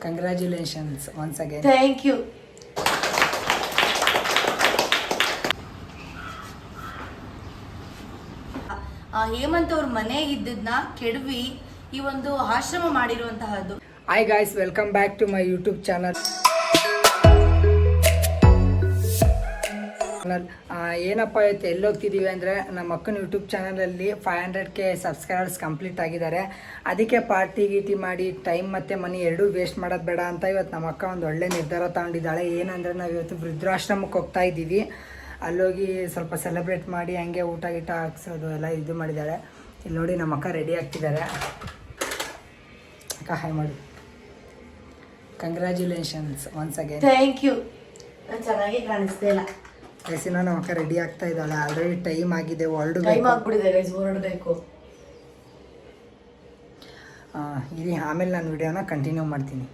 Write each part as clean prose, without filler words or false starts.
Congratulations once again. Thank you. Hemanth ಅವ್ರ ಮನೆಗಿದ್ದನ್ನ ಕೆಡವಿ ಈ ಒಂದು ಆಶ್ರಮ ಮಾಡಿರುವಂತಹದ್ದು. Hi guys, welcome back to my YouTube channel. ಏನಪ್ಪ ಇವತ್ತು ಎಲ್ಲಿ ಹೋಗ್ತಿದ್ದೀವಿ ಅಂದರೆ ನಮ್ಮ ಅಕ್ಕನ ಯೂಟ್ಯೂಬ್ ಚಾನಲಲ್ಲಿ 500K ಸಬ್ಸ್ಕ್ರೈಬರ್ಸ್ ಕಂಪ್ಲೀಟ್ ಆಗಿದ್ದಾರೆ. ಅದಕ್ಕೆ ಪಾರ್ಟಿ ಗೀಟಿ ಮಾಡಿ ಟೈಮ್ ಮತ್ತು ಮನಿ ಎರಡೂ ವೇಸ್ಟ್ ಮಾಡೋದು ಬೇಡ ಅಂತ ಇವತ್ತು ನಮ್ಮ ಅಕ್ಕ ಒಂದು ಒಳ್ಳೆ ನಿರ್ಧಾರ ತಗೊಂಡಿದ್ದಾಳೆ. ಏನಂದರೆ ನಾವು ಇವತ್ತು ವೃದ್ಧಾಶ್ರಮಕ್ಕೆ ಹೋಗ್ತಾ ಇದ್ದೀವಿ. ಅಲ್ಲೋಗಿ ಸ್ವಲ್ಪ ಸೆಲೆಬ್ರೇಟ್ ಮಾಡಿ ಹಂಗೆ ಊಟ ಗೀಟ ಹಾಕ್ಸೋದು ಎಲ್ಲ ಇದು ಮಾಡಿದ್ದಾಳೆ. ಇಲ್ಲಿ ನೋಡಿ ನಮ್ಮ ಅಕ್ಕ ರೆಡಿ ಆಗ್ತಿದ್ದಾರೆ. ಅಕ್ಕ ಹಾಯ್ ಮಾಡಿ. Congratulations once again. Thank you. ಚೆನ್ನಾಗಿ ಕಾಣಿಸ್ತಾ ಇಲ್ಲ. ಗೈಸಿನ ನಮ್ಮ ಅಕ್ಕ ರೆಡಿ ಆಗ್ತಾ ಇದ್ದಾಳೆ. ಆಲ್ರೆಡಿ ಟೈಮ್ ಆಗಿದೆ, ಟೈಮ್ ಆಗ್ಬಿಟ್ಟಿದೆ ಗೈಸ್, ಹೊರಡಬೇಕು. ಇರಿ, ಆಮೇಲೆ ನಾನು ವಿಡಿಯೋನ ಕಂಟಿನ್ಯೂ ಮಾಡ್ತೀನಿ.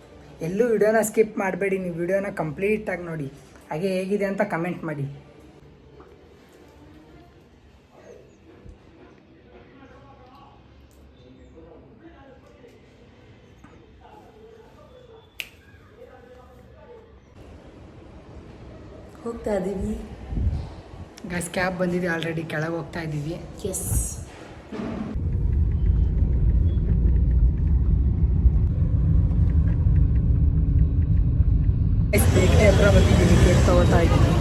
ಎಲ್ಲೂ ವಿಡಿಯೋನ ಸ್ಕಿಪ್ ಮಾಡಬೇಡಿ, ನೀವು ವಿಡಿಯೋನ ಕಂಪ್ಲೀಟಾಗಿ ನೋಡಿ. ಹಾಗೆ ಹೇಗಿದೆ ಅಂತ ಕಮೆಂಟ್ ಮಾಡಿ. ಹೋಗ್ತಾ ಇದ್ದೀವಿ ಗೈಸ್, ಕ್ಯಾಬ್ ಬಂದಿದೆ ಆಲ್ರೆಡಿ, ಕೆಳಗೆ ಹೋಗ್ತಾ ಇದ್ದೀವಿ. ಎಸ್. ಬೇಕರಿ ಹತ್ರ ಬಂದಿದ್ದೀವಿ, ಕೇಕ್ ತಗೋತಾ ಇದ್ದೀನಿ.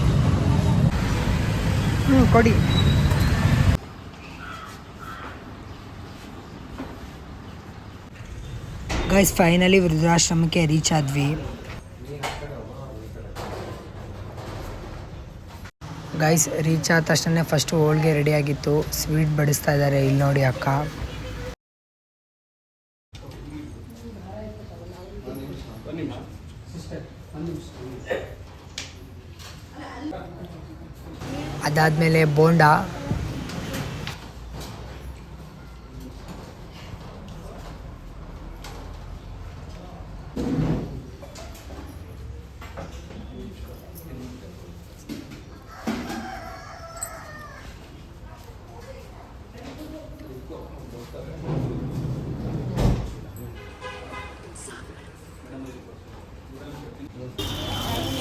ಕೊಡಿ. ಗೈಸ್, ಫೈನಲಿ ವೃದ್ಧಾಶ್ರಮಕ್ಕೆ ರೀಚ್ ಆದ್ವಿ. ಗೈಸ್, ರೀಚ್ ಆದ ತಕ್ಷಣ ಫಸ್ಟು ಹೋಳಿಗೆ ರೆಡಿ ಆಗಿತ್ತು, ಸ್ವೀಟ್ ಬಡಿಸ್ತಾ ಇದ್ದಾರೆ. ಇಲ್ಲಿ ನೋಡಿ ಅಕ್ಕ. ಅದಾದಮೇಲೆ ಬೋಂಡಾ,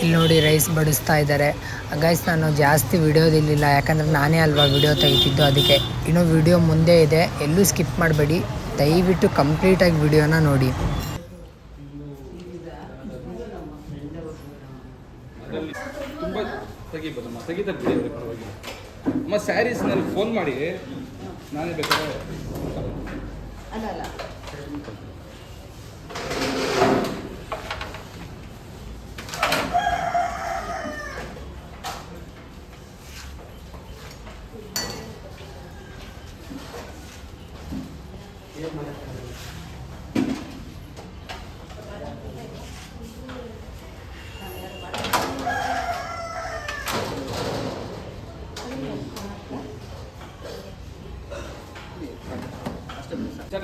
ಇಲ್ಲಿ ನೋಡಿ ರೈಸ್ ಬಡಿಸ್ತಾ ಇದ್ದಾರೆ. ಗೈಸ್, ನಾನು ಜಾಸ್ತಿ ವಿಡಿಯೋದಿಲ್ಲ, ಯಾಕಂದರೆ ನಾನೇ ಅಲ್ವಾ ವಿಡಿಯೋ ತೆಗಿತಿದ್ದು. ಅದಕ್ಕೆ ಇನ್ನೂ ವಿಡಿಯೋ ಮುಂದೆ ಇದೆ, ಎಲ್ಲೂ ಸ್ಕಿಪ್ ಮಾಡಬೇಡಿ. ದಯವಿಟ್ಟು ಕಂಪ್ಲೀಟಾಗಿ ವಿಡಿಯೋನ ನೋಡಿ. ಸ್ಯಾರೀಸ್ನಲ್ಲಿ ಫೋನ್ ಮಾಡಿ, ನಾನೇ ಬೇಕಾದ್ರೆ ಅಲ್ಲ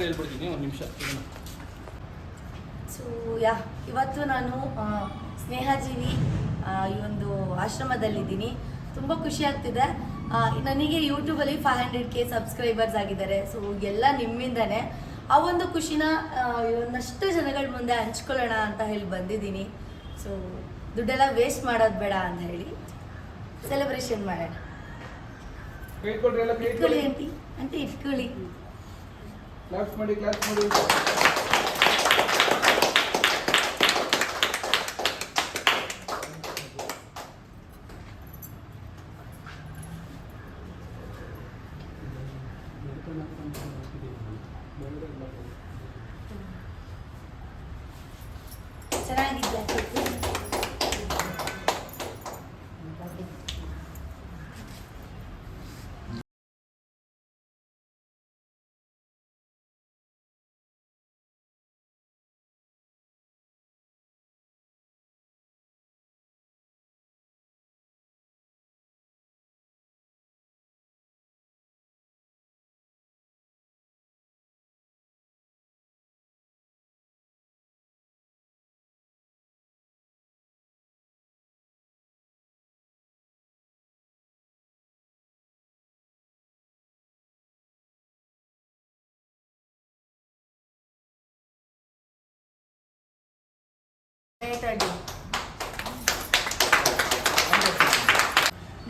ಹೇಳ್ಬಿಡ್ತೀನಿ, ಒಂದು ನಿಮಿಷ. ಸೊ ಇವತ್ತು ನಾನು ಸ್ನೇಹಜೀವಿ ಈ ಒಂದು ಆಶ್ರಮದಲ್ಲಿದ್ದೀನಿ. ತುಂಬ ಖುಷಿ ಆಗ್ತಿದೆ. ನನಗೆ ಯೂಟ್ಯೂಬಲ್ಲಿ 500K ಸಬ್ಸ್ಕ್ರೈಬರ್ಸ್ ಆಗಿದ್ದಾರೆ. ಸೊ ಎಲ್ಲ ನಿಮ್ಮಿಂದನೇ. ಆ ಒಂದು ಖುಷಿನ ಇನ್ನಷ್ಟು ಜನಗಳ ಮುಂದೆ ಹಂಚ್ಕೊಳ್ಳೋಣ ಅಂತ ಹೇಳಿ ಬಂದಿದ್ದೀನಿ. ಸೊ ದುಡ್ಡೆಲ್ಲ ವೇಸ್ಟ್ ಮಾಡೋದು ಬೇಡ ಅಂತ ಹೇಳಿ ಸೆಲೆಬ್ರೇಷನ್ ಮಾಡೋಣ. ಇಟ್ಕೊಳ್ಳಿ ಆಂಟಿ, ಇಟ್ಕೊಳ್ಳಿ. ಕ್ಲಾಸ್ ಮಾಡಿ.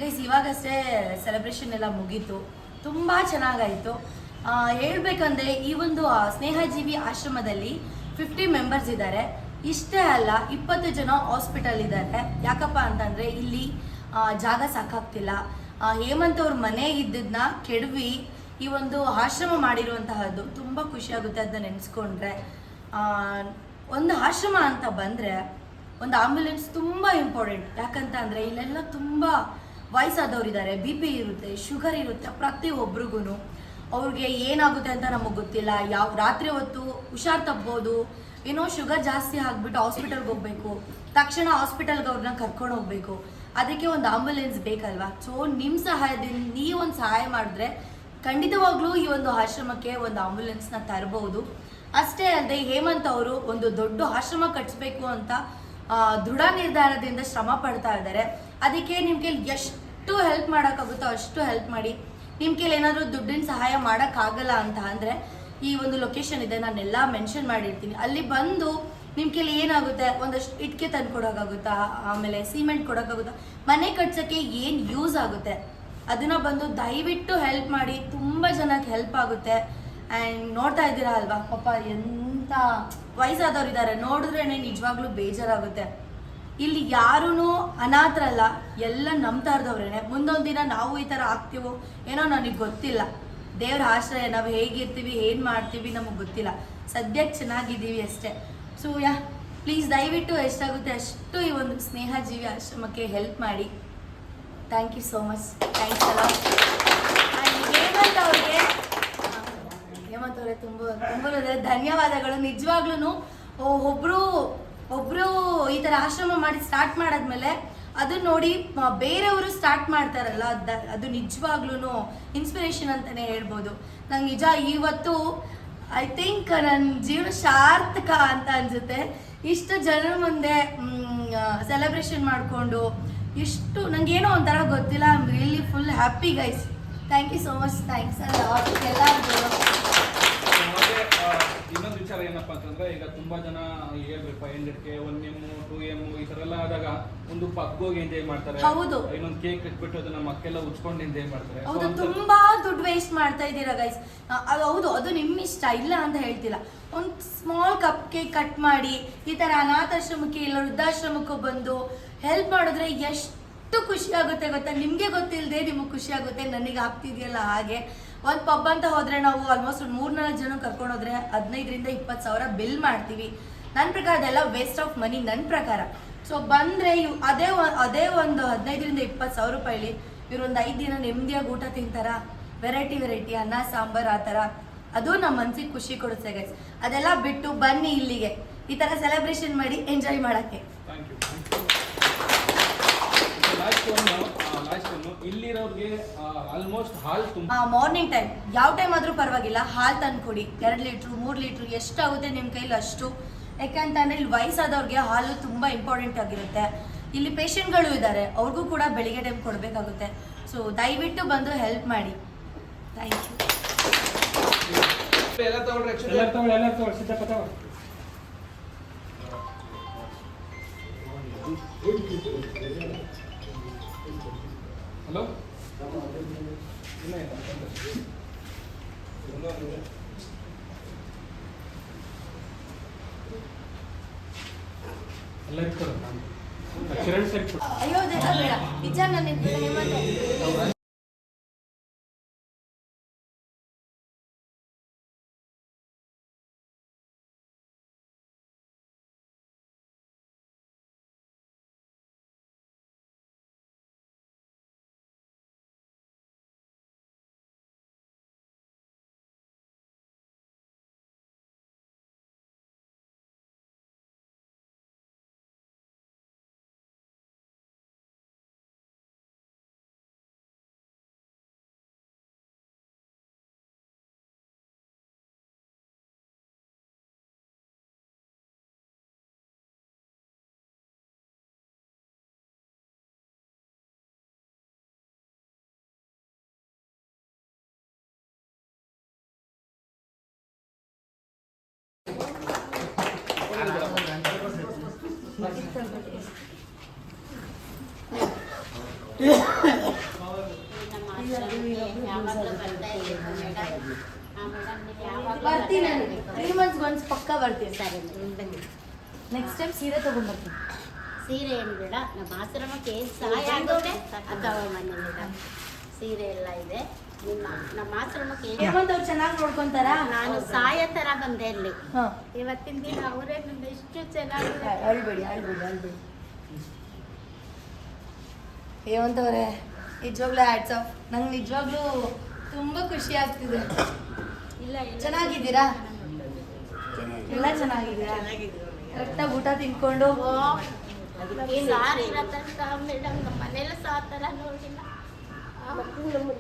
ಗೈಸ್ ಇವಾಗಷ್ಟೇ ಸೆಲೆಬ್ರೇಷನ್ ಎಲ್ಲ ಮುಗೀತು, ತುಂಬ ಚೆನ್ನಾಗಾಯಿತು. ಹೇಳ್ಬೇಕಂದ್ರೆ ಈ ಒಂದು ಸ್ನೇಹಜೀವಿ ಆಶ್ರಮದಲ್ಲಿ 50 ಮೆಂಬರ್ಸ್ ಇದ್ದಾರೆ. ಇಷ್ಟೇ ಅಲ್ಲ, 20 ಜನ ಹಾಸ್ಪಿಟಲ್ ಇದ್ದಾರೆ. ಯಾಕಪ್ಪ ಅಂತಂದರೆ ಇಲ್ಲಿ ಜಾಗ ಸಾಕಾಗ್ತಿಲ್ಲ. ಹೇಮಂತ್ ಅವ್ರ ಮನೆ ಇದ್ದದನ್ನ ಕೆಡವಿ ಈ ಒಂದು ಆಶ್ರಮ ಮಾಡಿರುವಂತಹದ್ದು ತುಂಬ ಖುಷಿಯಾಗುತ್ತೆ ಅದನ್ನ ನೆನೆಸ್ಕೊಂಡ್ರೆ. ಒಂದು ಆಶ್ರಮ ಅಂತ ಬಂದರೆ ಒಂದು ಆಂಬ್ಯುಲೆನ್ಸ್ ತುಂಬ ಇಂಪಾರ್ಟೆಂಟ್. ಯಾಕಂತ ಅಂದರೆ ಇಲ್ಲೆಲ್ಲ ತುಂಬ ವಯಸ್ಸಾದವ್ರಿದ್ದಾರೆ, BP ಇರುತ್ತೆ, ಶುಗರ್ ಇರುತ್ತೆ. ಪ್ರತಿಯೊಬ್ರಿಗೂ ಅವ್ರಿಗೆ ಏನಾಗುತ್ತೆ ಅಂತ ನಮಗೆ ಗೊತ್ತಿಲ್ಲ. ಯಾವ ರಾತ್ರಿ ಹೊತ್ತು ಹುಷಾರು ತಪ್ಬೋದು, ಏನೋ ಶುಗರ್ ಜಾಸ್ತಿ ಆಗಿಬಿಟ್ಟು ಹಾಸ್ಪಿಟಲ್ಗೆ ಹೋಗಬೇಕು, ತಕ್ಷಣ ಹಾಸ್ಪಿಟಲ್ಗೆ ಅವ್ರನ್ನ ಕರ್ಕೊಂಡು ಹೋಗಬೇಕು. ಅದಕ್ಕೆ ಒಂದು ಆಂಬ್ಯುಲೆನ್ಸ್ ಬೇಕಲ್ವಾ? ಸೊ ನಿಮ್ಮ ಸಹಾಯದಿಂದ ನೀವೊಂದು ಸಹಾಯ ಮಾಡಿದ್ರೆ ಖಂಡಿತವಾಗ್ಲೂ ಈ ಒಂದು ಆಶ್ರಮಕ್ಕೆ ಒಂದು ಆಂಬ್ಯುಲೆನ್ಸ್ನ ತರಬಹುದು. ಅಷ್ಟೇ ಅಲ್ಲದೆ ಹೇಮಂತ್ ಅವರು ಒಂದು ದೊಡ್ಡ ಆಶ್ರಮ ಕಟ್ಟಿಸ್ಬೇಕು ಅಂತ ದೃಢ ನಿರ್ಧಾರದಿಂದ ಶ್ರಮ ಪಡ್ತಾ ಇದ್ದಾರೆ. ಅದಕ್ಕೆ ನಿಮ್ಮ ಕೈಲಿ ಎಷ್ಟು ಹೆಲ್ಪ್ ಮಾಡೋಕ್ಕಾಗುತ್ತೋ ಅಷ್ಟು ಹೆಲ್ಪ್ ಮಾಡಿ. ನಿಮ್ಮ ಕೈಲಿ ಏನಾದರೂ ದುಡ್ಡಿನ ಸಹಾಯ ಮಾಡೋಕ್ಕಾಗಲ್ಲ ಅಂತ ಅಂದರೆ ಈ ಒಂದು ಲೊಕೇಶನ್ ಇದೆ, ನಾನೆಲ್ಲ ಮೆನ್ಷನ್ ಮಾಡಿರ್ತೀನಿ. ಅಲ್ಲಿ ಬಂದು ನಿಮ್ಮ ಕೈಲಿ ಏನಾಗುತ್ತೆ, ಒಂದಷ್ಟು ಇಟ್ಕೆ ತಂದು ಕೊಡೋಕ್ಕಾಗುತ್ತಾ, ಆಮೇಲೆ ಸಿಮೆಂಟ್ ಕೊಡೋಕ್ಕಾಗುತ್ತಾ, ಮನೆ ಕಟ್ಸೋಕ್ಕೆ ಏನು ಯೂಸ್ ಆಗುತ್ತೆ ಅದನ್ನು ಬಂದು ದಯವಿಟ್ಟು ಹೆಲ್ಪ್ ಮಾಡಿ. ತುಂಬ ಜನಕ್ಕೆ ಹೆಲ್ಪ್ ಆಗುತ್ತೆ. ಆ್ಯಂಡ್ ನೋಡ್ತಾ ಇದ್ದೀರಾ ಅಲ್ವಾ, ಪಾಪ ಎಂಥ ವಯಸ್ಸಾದವ್ರು ಇದ್ದಾರೆ, ನೋಡಿದ್ರೇ ನಿಜವಾಗ್ಲೂ ಬೇಜಾರಾಗುತ್ತೆ. ಇಲ್ಲಿ ಯಾರೂ ಅನಾಥರಲ್ಲ, ಎಲ್ಲ ನಂಬ್ತಾ ಇರ್ದವ್ರೇನೆ. ಮುಂದೊಂದು ದಿನ ನಾವು ಈ ಥರ ಆಗ್ತೀವೋ ಏನೋ ನನಗೆ ಗೊತ್ತಿಲ್ಲ. ದೇವ್ರ ಆಶ್ರಯ, ನಾವು ಹೇಗಿರ್ತೀವಿ, ಏನು ಮಾಡ್ತೀವಿ ನಮಗೆ ಗೊತ್ತಿಲ್ಲ. ಸದ್ಯಕ್ಕೆ ಚೆನ್ನಾಗಿದ್ದೀವಿ ಅಷ್ಟೇ. ಸೊ ಪ್ಲೀಸ್ ದಯವಿಟ್ಟು ಎಷ್ಟಾಗುತ್ತೆ ಅಷ್ಟು ಈ ಒಂದು ಸ್ನೇಹಜೀವಿ ಆಶ್ರಮಕ್ಕೆ ಹೆಲ್ಪ್ ಮಾಡಿ. Thank you so much. Thanks ಅಲ್ಲ. ಹೇಮಂತ್ ಅವರೇ ತುಂಬ ಧನ್ಯವಾದಗಳು. ನಿಜವಾಗ್ಲೂ ಒಬ್ರು ಈ ಥರ ಆಶ್ರಮ ಮಾಡಿ ಸ್ಟಾರ್ಟ್ ಮಾಡಾದ್ಮೇಲೆ ಅದನ್ನ ನೋಡಿ ಬೇರೆಯವರು ಸ್ಟಾರ್ಟ್ ಮಾಡ್ತಾರಲ್ಲ, ಅದು ನಿಜವಾಗ್ಲೂ ಇನ್ಸ್ಪಿರೇಷನ್ ಅಂತಲೇ ಹೇಳ್ಬೋದು. ನಂಗೆ ನಿಜ ಇವತ್ತು ಐ ಥಿಂಕ್ ನನ್ನ ಜೀವನ ಸಾರ್ಥಕ ಅಂತ ಅನಿಸುತ್ತೆ. ಇಷ್ಟು ಜನರ ಮುಂದೆ ಸೆಲೆಬ್ರೇಷನ್ ಮಾಡಿಕೊಂಡು ಇಷ್ಟು ನನಗೇನೋ ಒಂಥರ ಗೊತ್ತಿಲ್ಲ. I am really full happy guys. Thank you so much. Thanks ಎಲ್ಲರಿಗೂ. ಇನ್ನೊಂದು ವಿಚಾರ ಏನಪ್ಪಾ ಅಂತಂದ್ರೆ, ಈಗ ತುಂಬಾ ಜನ ಹೇಳ್ಬೇಕು 500K 1M 2M ಈ ತರ ಎಲ್ಲ ಆದಾಗ ಒಂದು ಪಕ್ಕೋಗಿ ಎಂಜಾಯ್ ಮಾಡ್ತಾರೆ. ಹೌದು, ಇನ್ನೊಂದು ಕೇಕ್ ಕಟ್ಬಿಟ್ಟು ಅದನ್ನ ಮಕ್ಕೆಲ್ಲ ಉಚ್ಕೊಂಡು ಎಂಜಾಯ್ ಮಾಡ್ತಾರೆ. ಹೌದು, ತುಂಬಾ ದುಡ್ಡು ವೇಸ್ಟ್ ಮಾಡ್ತಾ ಇದ್ದೀರಾ ಗೈಸ್. ಅದು ಹೌದು, ಅದು ನಿಮ್ಮ ಇಷ್ಟ, ಇಲ್ಲ ಅಂತ ಹೇಳ್ತಿಲ್ಲ. ಒಂದು ಸ್ಮಾಲ್ ಕಪ್ ಕೇಕ್ ಕಟ್ ಮಾಡಿ ಈ ತರ ಅನಾಥಾಶ್ರಮಕ್ಕೆ ಇಲ್ಲ ವೃದ್ಧಾಶ್ರಮಕ್ಕೂ ಬಂದು ಹೆಲ್ಪ್ ಮಾಡಿದ್ರೆ ಎಷ್ಟು ಖುಷಿ ಆಗುತ್ತೆ ಗೊತ್ತಾ? ನಿಮಗೆ ಗೊತ್ತಿಲ್ಲದೆ ನಿಮಗೆ ಖುಷಿ ಆಗುತ್ತೆ. ನನಗೆ ಆಗ್ತಿದೆಯಲ್ಲ ಹಾಗೆ. ಒಂದು ಪಬ್ ಅಂತ ಹೋದರೆ ನಾವು ಆಲ್ಮೋಸ್ಟ್ ಒಂದು 3-4 ಜನ ಕರ್ಕೊಂಡು ಹೋದ್ರೆ 15,000 to 20,000 ಬಿಲ್ ಮಾಡ್ತೀವಿ. ನನ್ನ ಪ್ರಕಾರ ಅದೆಲ್ಲ ವೇಸ್ಟ್ ಆಫ್ ಮನಿ ನನ್ನ ಪ್ರಕಾರ. ಸೊ ಬಂದರೆ ಅದೇ ಒಂದು 15,000 to 20,000 ರೂಪಾಯಿಲಿ ಇವ್ರು ಒಂದು 5 ದಿನ ನೆಮ್ಮದಿಯಾಗಿ ಊಟ ತಿಂತಾರ. ವೆರೈಟಿ ಅನ್ನ ಸಾಂಬಾರು ಆ ಥರ, ಅದು ನಮ್ಮ ಮನ್ಸಿಗೆ ಖುಷಿ ಕೊಡುತ್ತೆ ಗೈಸ್. ಅದೆಲ್ಲ ಬಿಟ್ಟು ಬನ್ನಿ ಇಲ್ಲಿಗೆ ಈ ಥರ ಸೆಲೆಬ್ರೇಷನ್ ಮಾಡಿ ಎಂಜಾಯ್ ಮಾಡೋಕ್ಕೆ. ಇಲ್ಲಿರೋರಿಗೆ ಆಲ್ಮೋಸ್ಟ್ ಹಾಲ್ ತುಂಬ ಮಾರ್ನಿಂಗ್ ಟೈಮ್ ಯಾವ ಟೈಮ್ ಆದರೂ ಪರವಾಗಿಲ್ಲ, ಹಾಲು ತಂದು ಕೊಡಿ. 2 ಲೀಟ್ರು 3 ಲೀಟ್ರು ಎಷ್ಟಾಗುತ್ತೆ ನಿಮ್ಮ ಕೈಲಿ ಅಷ್ಟು. ಯಾಕಂತಂದರೆ ಇಲ್ಲಿ ವಯಸ್ಸಾದವ್ರಿಗೆ ಹಾಲು ತುಂಬ ಇಂಪಾರ್ಟೆಂಟ್ ಆಗಿರುತ್ತೆ. ಇಲ್ಲಿ ಪೇಷಂಟ್ಗಳು ಇದ್ದಾರೆ, ಅವ್ರಿಗೂ ಕೂಡ ಬೆಳಿಗ್ಗೆ ಟೈಮ್ ಕೊಡಬೇಕಾಗುತ್ತೆ. ಸೊ ದಯವಿಟ್ಟು ಬಂದು ಹೆಲ್ಪ್ ಮಾಡಿ. Thank you. ಎಲ್ಲ ತಗೊಳ್ರಿ. ಹಲೋ, ಅಯ್ಯೋ ಬೇಡ, ನಿಜ ನನ್ನ ಬರ್ತೀನಿ ನಾನು 3 ಮಂತ್ಸ್ ಒನ್ಸ್ ಪಕ್ಕ ಬರ್ತೀನಿ. ಸರಿ ಬನ್ನಿ. ನೆಕ್ಸ್ಟ್ ಟೈಮ್ ಸೀರೆ ತಗೊಂಡ್ಬರ್ತೀನಿ. ಸೀರೆ ಏನು ಬೇಡ, ನಮ್ಮ ಆಶ್ರಮಕ್ಕೆ ಏನು ಸಹಾಯ ಆಗುತ್ತೆ ಅಥವಾ ಮನೇಲಿದೆ ಸೀರೆ ಎಲ್ಲ ಇದೆ. ನಮ್ಮ ಆಶ್ರಮಕ್ಕೆ ಹೇಮಂತ್ ಅವ್ರು ಚೆನ್ನಾಗಿ ನೋಡ್ಕೊಂತಾರಾ? ನಾನು ಸಹಾಯ ಥರ ಬಂದೆ ಇಲ್ಲಿ. ಹಾ, ಇವತ್ತಿನ ದಿನ ಅವರೇ ನನ್ನ ಎಷ್ಟು ಚೆನ್ನಾಗಿ ಅಳ್ಬೇಡಿ. ಹೇಮಂತ್ ಅವರೇ ನಿಜವಾಗ್ಲೂ ಹ್ಯಾಟ್ಸ್ ಆಫ್. ನಂಗೆ ನಿಜವಾಗ್ಲೂ ತುಂಬಾ ಖುಷಿ ಆಗ್ತಿದೆ. ಇಲ್ಲ ಚೆನ್ನಾಗಿದ್ದೀರಾ? ಎಲ್ಲ ಚೆನ್ನಾಗಿದ್ದೀರಾ? ಕರೆಕ್ಟಾಗಿ ಊಟ ತಿನ್ಕೊಂಡು ಸಾರಿ ಇರತ್ತಂತ ಮೇಡಮ್, ನಮ್ಮ ಮನೇಲಿ ಸಹ ಆ ಥರ ನೋಡಿಲ್ಲ.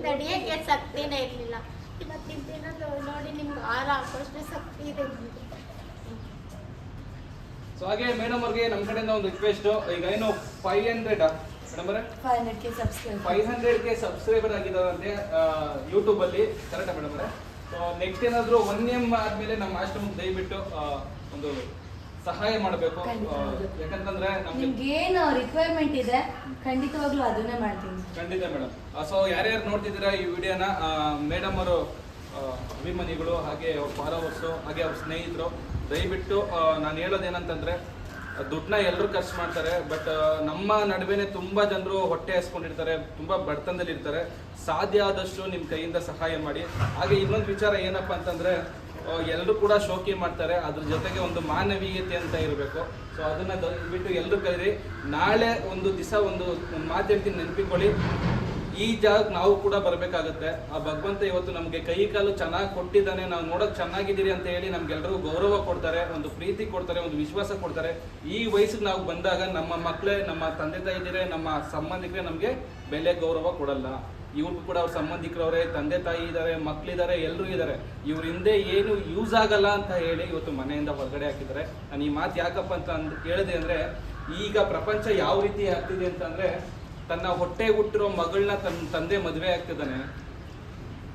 ನಡೆಯೋಕ್ಕೆ ಶಕ್ತಿನೇ ಇರಲಿಲ್ಲ. ಇವತ್ತಿನ ದಿನ ನೋಡಿ ನಿಮ್ಗೆ ಆಹಾರ ಹಾಕೋಷ್ಟು ಶಕ್ತಿ ಇದೆ. ಸೊ ಹಾಗೆ ಮೇಡಮ್ ಅವ್ರಿಗೆ ನಮ್ಮ ಕಡೆಯಿಂದ ಒಂದು ರಿಕ್ವೆಸ್ಟ್. ಈಗ ಏನು 500 ಮೇಡಮ್ ಅವರೇ 500K subscribe 500K subscriber ಆಗಿದ್ದಾರಂತೆ YouTube ಅಲ್ಲಿ, ಕರೆಕ್ಟಾ ಮೇಡಮ್ ಅವರೇ? ಸೊ ನೆಕ್ಸ್ಟ್ ಏನಾದ್ರು 1M ಆದ್ಮೇಲೆ ನಮ್ಮ ಆಶ್ರಮಕ್ಕೆ ದಯವಿಟ್ಟು ಒಂದು ಸಹಾಯ ಮಾಡಬೇಕು. ಯಾಕಂತಂದ್ರೆ ನಮ್ಗೆ ನಿಮ್ಗೇನು ರಿಕ್ವೈರ್ಮೆಂಟ್ ಇದೆ ಖಂಡಿತವಾಗ್ಲೂ ಅದನ್ನೇ ಮಾಡ್ತೀನಿ. ಖಂಡಿತ ಮೇಡಮ್. ಸೊ ಯಾರ್ಯಾರು ನೋಡ್ತಿದ್ದೀರಾ ಈ ವಿಡಿಯೋನ, ಮೇಡಮ್ ಅವರು ಅಭಿಮಾನಿಗಳು, ಹಾಗೆ ಅವ್ರ ಫಾಲೋವರ್ಸು, ಹಾಗೆ ಅವ್ರ ಸ್ನೇಹಿತರು, ದಯವಿಟ್ಟು ನಾನು ಹೇಳೋದೇನಂತಂದ್ರೆ ದುಡ್ಡನ್ನ ಎಲ್ಲರೂ ಖರ್ಚು ಮಾಡ್ತಾರೆ, ಬಟ್ ನಮ್ಮ ನಡುವೆನೆ ತುಂಬಾ ಜನರು ಹೊಟ್ಟೆ ಹಸ್ಕೊಂಡಿರ್ತಾರೆ, ತುಂಬಾ ಬಡತನದಲ್ಲಿ ಇರ್ತಾರೆ. ಸಾಧ್ಯ ಆದಷ್ಟು ನಿಮ್ಮ ಕೈಯಿಂದ ಸಹಾಯ ಮಾಡಿ. ಹಾಗೆ ಇನ್ನೊಂದು ವಿಚಾರ ಏನಪ್ಪಾ ಅಂತಂದ್ರೆ ಎಲ್ಲರೂ ಕೂಡ ಶೋಕಿ ಮಾಡ್ತಾರೆ, ಅದ್ರ ಜೊತೆಗೆ ಒಂದು ಮಾನವೀಯತೆ ಅಂತ ಇರಬೇಕು. ಸೊ ಅದನ್ನ ದಯವಿಟ್ಟು ಎಲ್ಲರೂ ಕರೀರಿ. ನಾಳೆ ಒಂದು ದಿವಸ ಒಂದು ಮಾತು ಹೇಳ್ತೀನಿ, ನೆನಪಿಕೊಳ್ಳಿ. ಈ ಜಾಗಕ್ಕೆ ನಾವು ಕೂಡ ಬರಬೇಕಾಗುತ್ತೆ. ಆ ಭಗವಂತ ಇವತ್ತು ನಮಗೆ ಕೈ ಕಾಲು ಚೆನ್ನಾಗಿ ಕೊಟ್ಟಿದ್ದಾನೆ, ನಾವು ನೋಡೋಕೆ ಚೆನ್ನಾಗಿದ್ದೀರಿ ಅಂತ ಹೇಳಿ ನಮ್ಗೆಲ್ಲರಿಗೂ ಗೌರವ ಕೊಡ್ತಾರೆ, ಒಂದು ಪ್ರೀತಿ ಕೊಡ್ತಾರೆ, ಒಂದು ವಿಶ್ವಾಸ ಕೊಡ್ತಾರೆ. ಈ ವಯಸ್ಸಿಗೆ ನಾವು ಬಂದಾಗ ನಮ್ಮ ಮಕ್ಕಳೇ, ನಮ್ಮ ತಂದೆ ತಾಯಿ ಇದ್ದೀರಿ, ನಮ್ಮ ಸಂಬಂಧಿಕರೇ ನಮಗೆ ಬೆಲೆ ಗೌರವ ಕೊಡಲ್ಲ. ಇವ್ರಿಗೂ ಕೂಡ ಅವ್ರ ಸಂಬಂಧಿಕರವರೇ, ತಂದೆ ತಾಯಿ ಇದ್ದಾರೆ, ಮಕ್ಕಳಿದ್ದಾರೆ, ಎಲ್ಲರೂ ಇದ್ದಾರೆ. ಇವ್ರ ಹಿಂದೆ ಏನು ಯೂಸ್ ಆಗಲ್ಲ ಅಂತ ಹೇಳಿ ಇವತ್ತು ಮನೆಯಿಂದ ಹೊರಗಡೆ ಹಾಕಿದ್ದಾರೆ. ನಾನು ಈ ಮಾತು ಯಾಕಪ್ಪ ಅಂತ ಹೇಳಿದೆ ಅಂದರೆ, ಈಗ ಪ್ರಪಂಚ ಯಾವ ರೀತಿ ಆಗ್ತಿದೆ ಅಂತಂದರೆ, ತನ್ನ ಹೊಟ್ಟೆ ಹುಟ್ಟಿರೋ ಮಗಳನ್ನ ತನ್ನ ತಂದೆ ಮದುವೆ ಆಗ್ತಿದ್ದಾನೆ,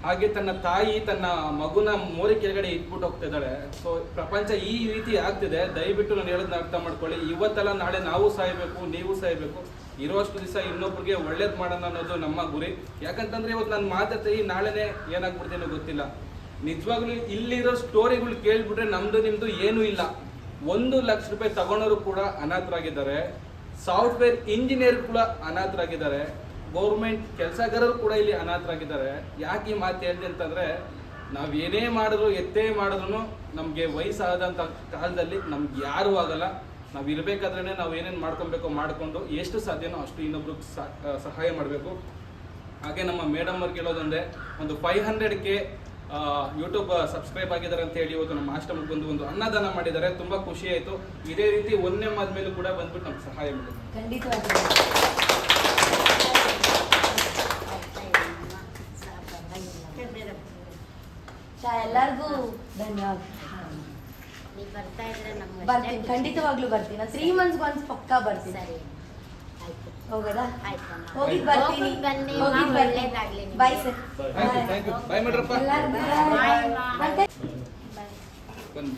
ಹಾಗೆ ತನ್ನ ತಾಯಿ ತನ್ನ ಮಗುನ ಮೋರಿ ಕೆಳಗಡೆ ಇಟ್ಬಿಟ್ಟು ಹೋಗ್ತಿದ್ದಾಳೆ. ಸೊ ಪ್ರಪಂಚ ಈ ರೀತಿ ಆಗ್ತಿದೆ. ದಯವಿಟ್ಟು ನಾನು ಹೇಳೋದನ್ನ ಅರ್ಥ ಮಾಡ್ಕೊಳ್ಳಿ. ಇವತ್ತೆಲ್ಲ ನಾಳೆ ನಾವು ಸಾಯ್ಬೇಕು, ನೀವು ಸಾಯ್ಬೇಕು. ಇರೋಷ್ಟು ದಿವಸ ಇನ್ನೊಬ್ರಿಗೆ ಒಳ್ಳೇದು ಮಾಡೋಣ ಅನ್ನೋದು ನಮ್ಮ ಗುರಿ. ಯಾಕಂತಂದ್ರೆ ಇವತ್ತು ನಾನು ಮಾತಾಡ್ತೀನಿ, ನಾಳೆನೇ ಏನಾಗ್ಬಿಡ್ತೀನೋ ಗೊತ್ತಿಲ್ಲ. ನಿಜವಾಗ್ಲೂ ಇಲ್ಲಿರೋ ಸ್ಟೋರಿಗಳು ಕೇಳ್ಬಿಟ್ರೆ ನಮ್ದು ನಿಮ್ದು ಏನೂ ಇಲ್ಲ. 1 ಲಕ್ಷ ರೂಪಾಯಿ ತಗೊಂಡವರು ಕೂಡ ಅನಾಥರಾಗಿದ್ದಾರೆ, ಸಾಫ್ಟ್ವೇರ್ ಇಂಜಿನಿಯರ್ ಕೂಡ ಅನಾಥರಾಗಿದ್ದಾರೆ, ಗೌರ್ಮೆಂಟ್ ಕೆಲಸಗಾರರು ಕೂಡ ಇಲ್ಲಿ ಅನಾಥರಾಗಿದ್ದಾರೆ. ಯಾಕೆ ಈ ಮಾತು ಹೇಳ್ದೆ ಅಂತಂದ್ರೆ, ನಾವು ಏನೇ ಮಾಡಿದ್ರು ಎತ್ತೇ ಮಾಡಿದ್ರು ನಮಗೆ ವಯಸ್ಸಾದಂಥ ಕಾಲದಲ್ಲಿ ನಮ್ಗೆ ಯಾರೂ ಆಗಲ್ಲ. ನಾವು ಇರಬೇಕಾದ್ರೆ ನಾವು ಏನೇನು ಮಾಡ್ಕೊಬೇಕೋ ಮಾಡಿಕೊಂಡು ಎಷ್ಟು ಸಾಧ್ಯನೋ ಅಷ್ಟು ಇನ್ನೊಬ್ರಿಗೆ ಸಹಾಯ ಮಾಡಬೇಕು. ಹಾಗೆ ನಮ್ಮ ಮೇಡಮ್ ಅವ್ರಿಗೆ ಹೇಳೋದಂದ್ರೆ, ಒಂದು 500K ಯೂಟ್ಯೂಬ್ ಸಬ್ಸ್ಕ್ರೈಬ್ ಆಗಿದ್ದಾರೆ ಅಂತ ಹೇಳಿ ಇವತ್ತು ನಮ್ಮ ಆಶ್ರಮಕ್ಕೆ ಬಂದು ಒಂದು ಅನ್ನದಾನ ಮಾಡಿದ್ದಾರೆ. ತುಂಬಾ ಖುಷಿ ಆಯಿತು. ಇದೇ ರೀತಿ 1M ಆದ್ಮೇಲೂ ಕೂಡ ಬಂದ್ಬಿಟ್ಟು ನಮ್ಗೆ ಸಹಾಯ ಮಾಡಿ. ಎಲ್ಲರಿಗೂ ಧನ್ಯವಾದ. ನೀವು ಬರ್ತಾ ಇದ್ರೆ ನಮ್ಗೆ ಬರ್ತೀನಿ, ಖಂಡಿತವಾಗ್ಲೂ ಬರ್ತೀನಿ. 3 ಮಂತ್ಸ್ ಒನ್ಸ್ ಪಕ್ಕಾ ಬರ್ತೀನಿ. ಸರಿ ಆಯ್ತು, ಹೋಗೋದಾ? ಆಯ್ತಮ್ಮ. ಹೋಗಿದ್ ಬರ್ತೀನಿ. ಬನ್ನಿ, ಒಳ್ಳೇದಾಗ್ಲಿ ನಿಮ್ಗೆ. Bye sir. Thank you. Bye ಮಾಡ್ರಪ್ಪ. ಎಲ್ಲರಿಗೂ ಬಾಯ್. ಬಾಯ್. ಬನ್ನಿ.